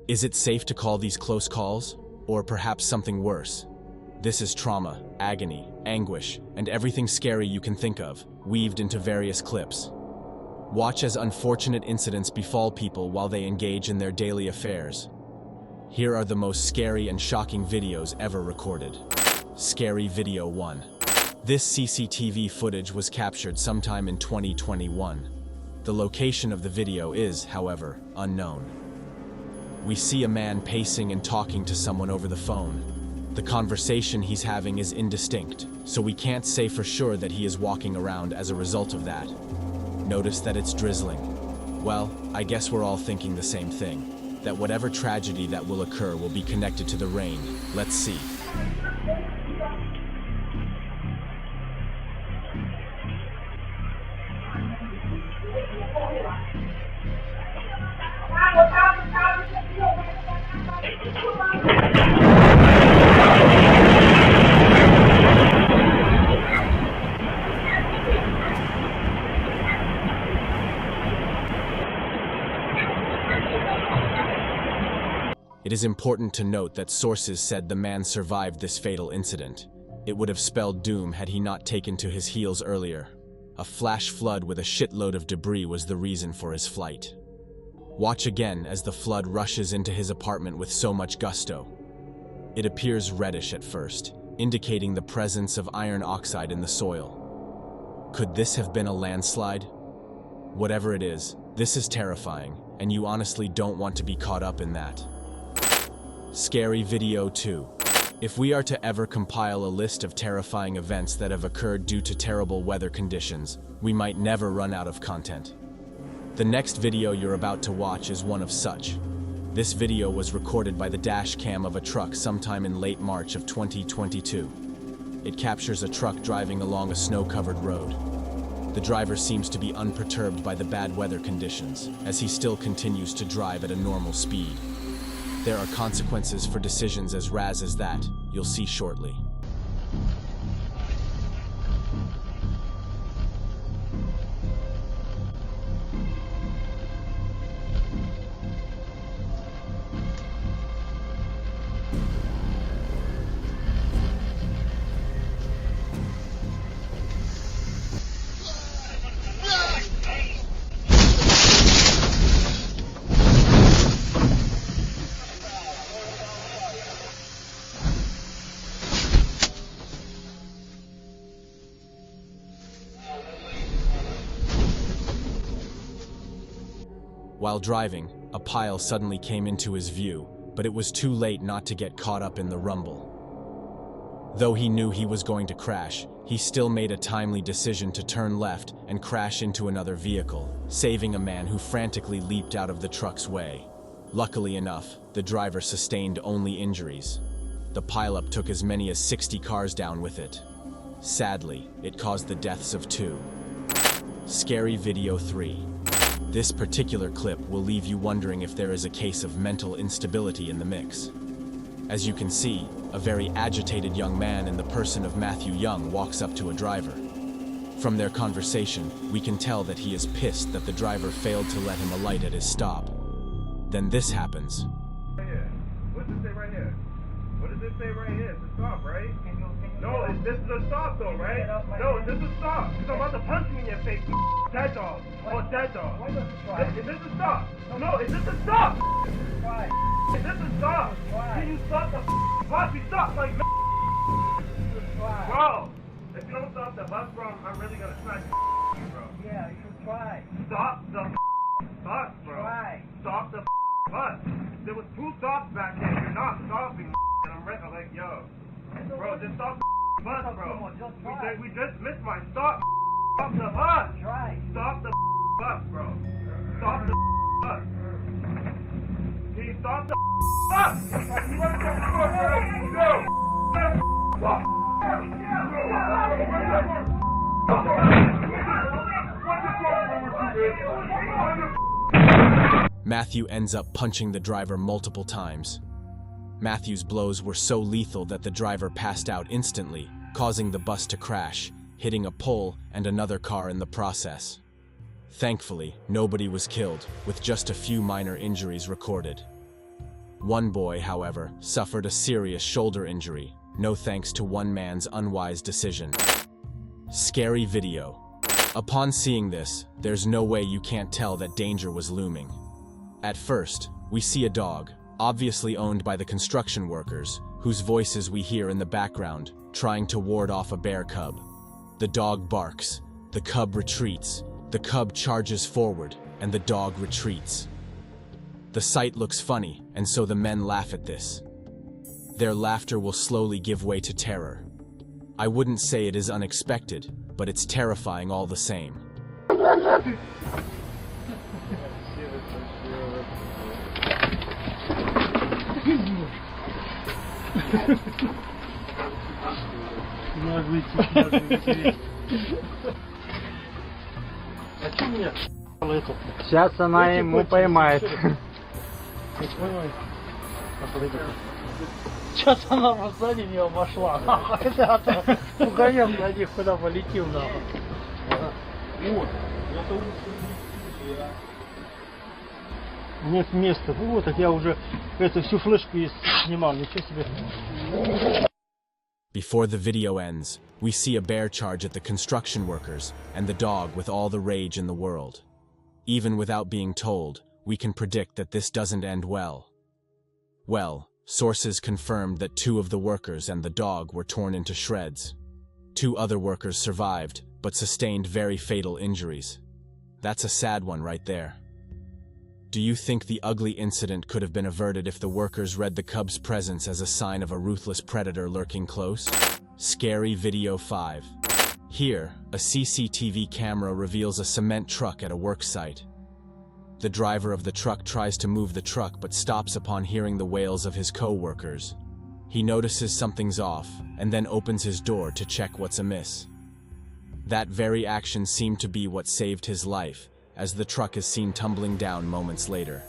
Is it safe to call these close calls? Or perhaps something worse? This is trauma, agony, anguish, and everything scary you can think of, weaved into various clips. Watch as unfortunate incidents befall people while they engage in their daily affairs. Here are the most scary and shocking videos ever recorded. Scary Video 1. This CCTV footage was captured sometime in 2021. The location of the video is, however, unknown. We see a man pacing and talking to someone over the phone. The conversation he's having is indistinct, so we can't say for sure that he is walking around as a result of that. Notice that it's drizzling. Well, I guess we're all thinking the same thing, that whatever tragedy that will occur will be connected to the rain. Let's see. It is important to note that sources said the man survived this fatal incident. It would have spelled doom had he not taken to his heels earlier. A flash flood with a shitload of debris was the reason for his flight. Watch again as the flood rushes into his apartment with so much gusto. It appears reddish at first, indicating the presence of iron oxide in the soil. Could this have been a landslide? Whatever it is, this is terrifying, and you honestly don't want to be caught up in that. Scary Video 2. If we are to ever compile a list of terrifying events that have occurred due to terrible weather conditions, we might never run out of content. The next video you're about to watch is one of such. This video was recorded by the dash cam of a truck sometime in late March of 2022. It captures a truck driving along a snow-covered road. The driver seems to be unperturbed by the bad weather conditions, as he still continues to drive at a normal speed. There are consequences for decisions as rash as that, you'll see shortly. While driving, a pile suddenly came into his view, but it was too late not to get caught up in the rumble. Though he knew he was going to crash, he still made a timely decision to turn left and crash into another vehicle, saving a man who frantically leaped out of the truck's way. Luckily enough, the driver sustained only injuries. The pileup took as many as 60 cars down with it. Sadly, it caused the deaths of 2. Scary Video 3. This particular clip will leave you wondering if there is a case of mental instability in the mix. As you can see, a very agitated young man in the person of Matthew Young walks up to a driver. From their conversation, we can tell that he is pissed that the driver failed to let him alight at his stop. Then this happens. Right here. What does it say right here? What does it say right here? It's a stop, right? No, this is a stop though, right? No, this is a stop. Because I'm about to punch you in your face, dead dog. Oh, dead dog. Is this a stop? No, is this a stop? Is this a stop? Can you stop the bus? You stop like bro. If you don't stop the bus, bro, I'm really gonna smash you, bro. Yeah, you should try. Stop the bus, bro. Try. Stop the bus. There was 2 stops back here. You're not stopping, and I'm like, yo. Bro, just stop the bus, bro. We just missed my stop. Stop the bus. Try. Stop the bus, bro. Stop the bus. Can you stop the bus? Matthew ends up punching the driver multiple times. Matthew's blows were so lethal that the driver passed out instantly, causing the bus to crash, hitting a pole and another car in the process. Thankfully, nobody was killed, with just a few minor injuries recorded. One boy, however, suffered a serious shoulder injury, no thanks to one man's unwise decision. Scary video. Upon seeing this, there's no way you can't tell that danger was looming. At first, we see a dog, obviously owned by the construction workers, whose voices we hear in the background, trying to ward off a bear cub. The dog barks, the cub retreats, the cub charges forward, and the dog retreats. The sight looks funny, and so the men laugh at this. Their laughter will slowly give way to terror. I wouldn't say it is unexpected, but it's terrifying all the same. Сейчас она ему поймает. Сейчас она сзади нее обошла. Ребята, угонем на них, куда полетел нахуй. Нет места. Вот, так я уже эту всю флешку снимал. Ничего себе. Before the video ends, we see a bear charge at the construction workers and the dog with all the rage in the world. Even without being told, we can predict that this doesn't end well. Well, sources confirmed that 2 of the workers and the dog were torn into shreds. 2 other workers survived, but sustained very fatal injuries. That's a sad one right there. Do you think the ugly incident could have been averted if the workers read the cub's presence as a sign of a ruthless predator lurking close? Scary video 5. Here, a CCTV camera reveals a cement truck at a work site. The driver of the truck tries to move the truck but stops upon hearing the wails of his co-workers. He notices something's off and then opens his door to check what's amiss. That very action seemed to be what saved his life, as the truck is seen tumbling down moments later.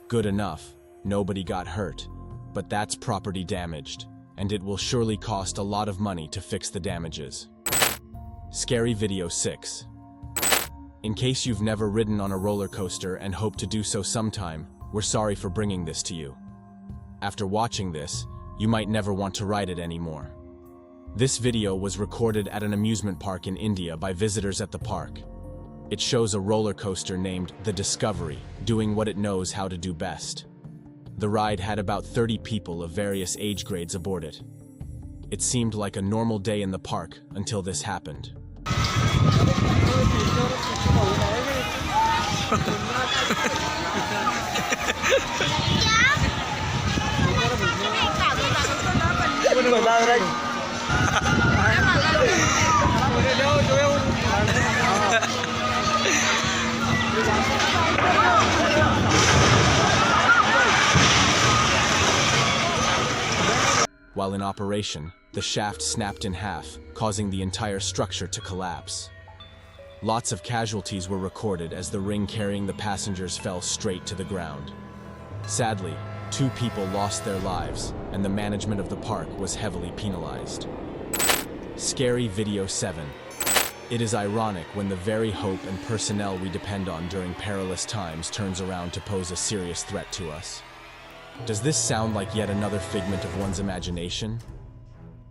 Good enough, nobody got hurt, but that's property damaged, and it will surely cost a lot of money to fix the damages. Scary video 6. In case you've never ridden on a roller coaster and hope to do so sometime, we're sorry for bringing this to you. After watching this, you might never want to ride it anymore. This video was recorded at an amusement park in India by visitors at the park. It shows a roller coaster named The Discovery, doing what it knows how to do best. The ride had about 30 people of various age grades aboard it. It seemed like a normal day in the park until this happened. While in operation, the shaft snapped in half, causing the entire structure to collapse. Lots of casualties were recorded as the ring carrying the passengers fell straight to the ground. Sadly, 2 people lost their lives, and the management of the park was heavily penalized. Scary video 7. It is ironic when the very hope and personnel we depend on during perilous times turns around to pose a serious threat to us. Does this sound like yet another figment of one's imagination?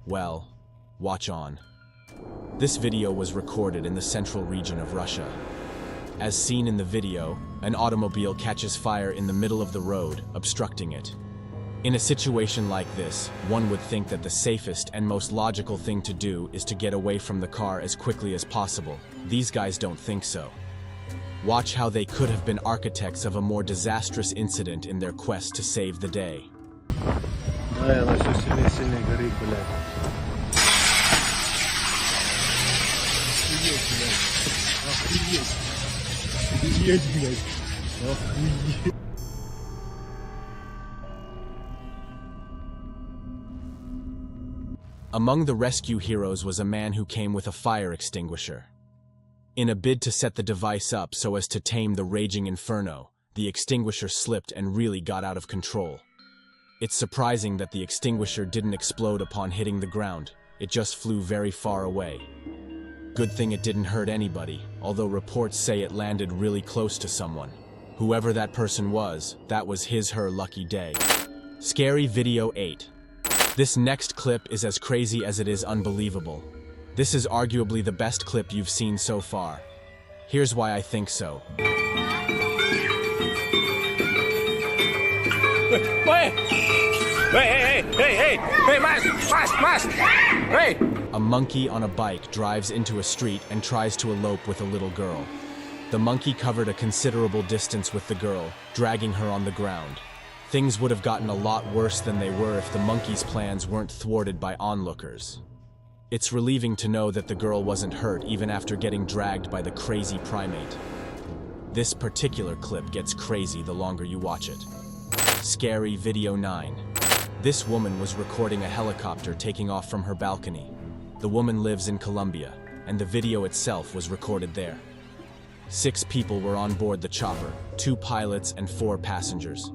Well, watch on. This video was recorded in the central region of Russia. As seen in the video, an automobile catches fire in the middle of the road, obstructing it. In a situation like this, one would think that the safest and most logical thing to do is to get away from the car as quickly as possible. These guys don't think so. Watch how they could have been architects of a more disastrous incident in their quest to save the day. Among the rescue heroes was a man who came with a fire extinguisher. In a bid to set the device up so as to tame the raging inferno, the extinguisher slipped and really got out of control. It's surprising that the extinguisher didn't explode upon hitting the ground, it just flew very far away. Good thing it didn't hurt anybody, although reports say it landed really close to someone. Whoever that person was, that was her lucky day. Scary Video 8. This next clip is as crazy as it is unbelievable. This is arguably the best clip you've seen so far. Here's why I think so. A monkey on a bike drives into a street and tries to elope with a little girl. The monkey covered a considerable distance with the girl, dragging her on the ground. Things would have gotten a lot worse than they were if the monkey's plans weren't thwarted by onlookers. It's relieving to know that the girl wasn't hurt even after getting dragged by the crazy primate. This particular clip gets crazy the longer you watch it. Scary Video 9. This woman was recording a helicopter taking off from her balcony. The woman lives in Colombia, and the video itself was recorded there. 6 people were on board the chopper, 2 pilots and 4 passengers.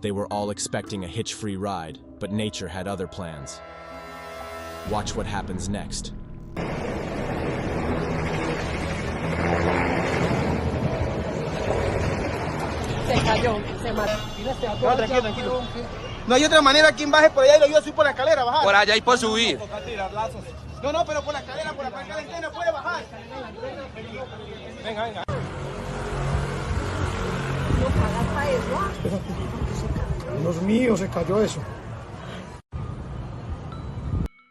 They were all expecting a hitch-free ride, but nature had other plans. Watch what happens next. Tranquilo. No hay otra manera quien baje por allá y lo ayuda a subir por la escalera, bajar. Por allá y por subir. No, pero por la escalera, por la escalera no puede bajar. Venga. Dios mío, se cayó eso.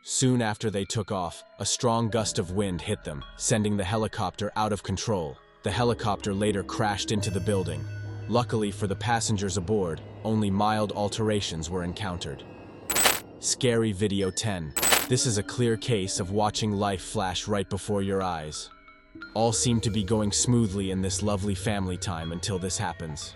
Soon after they took off, a strong gust of wind hit them, sending the helicopter out of control. The helicopter later crashed into the building. Luckily for the passengers aboard, only mild alterations were encountered. Scary Video 10. This is a clear case of watching life flash right before your eyes. All seem to be going smoothly in this lovely family time until this happens.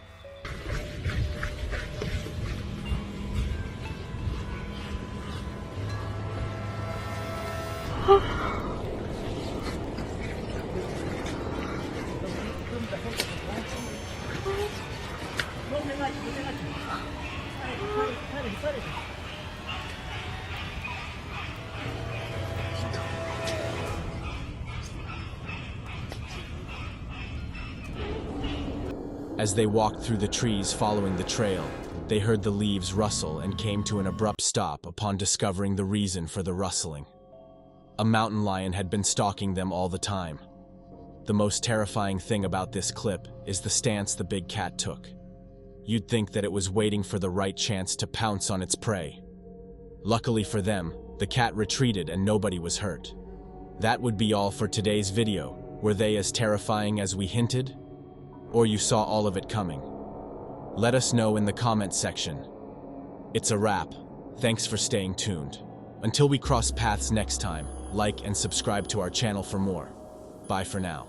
As they walked through the trees following the trail, they heard the leaves rustle and came to an abrupt stop upon discovering the reason for the rustling. A mountain lion had been stalking them all the time. The most terrifying thing about this clip is the stance the big cat took. You'd think that it was waiting for the right chance to pounce on its prey. Luckily for them, the cat retreated and nobody was hurt. That would be all for today's video. Were they as terrifying as we hinted? Or you saw all of it coming? Let us know in the comment section. It's a wrap. Thanks for staying tuned. Until we cross paths next time, like and subscribe to our channel for more. Bye for now.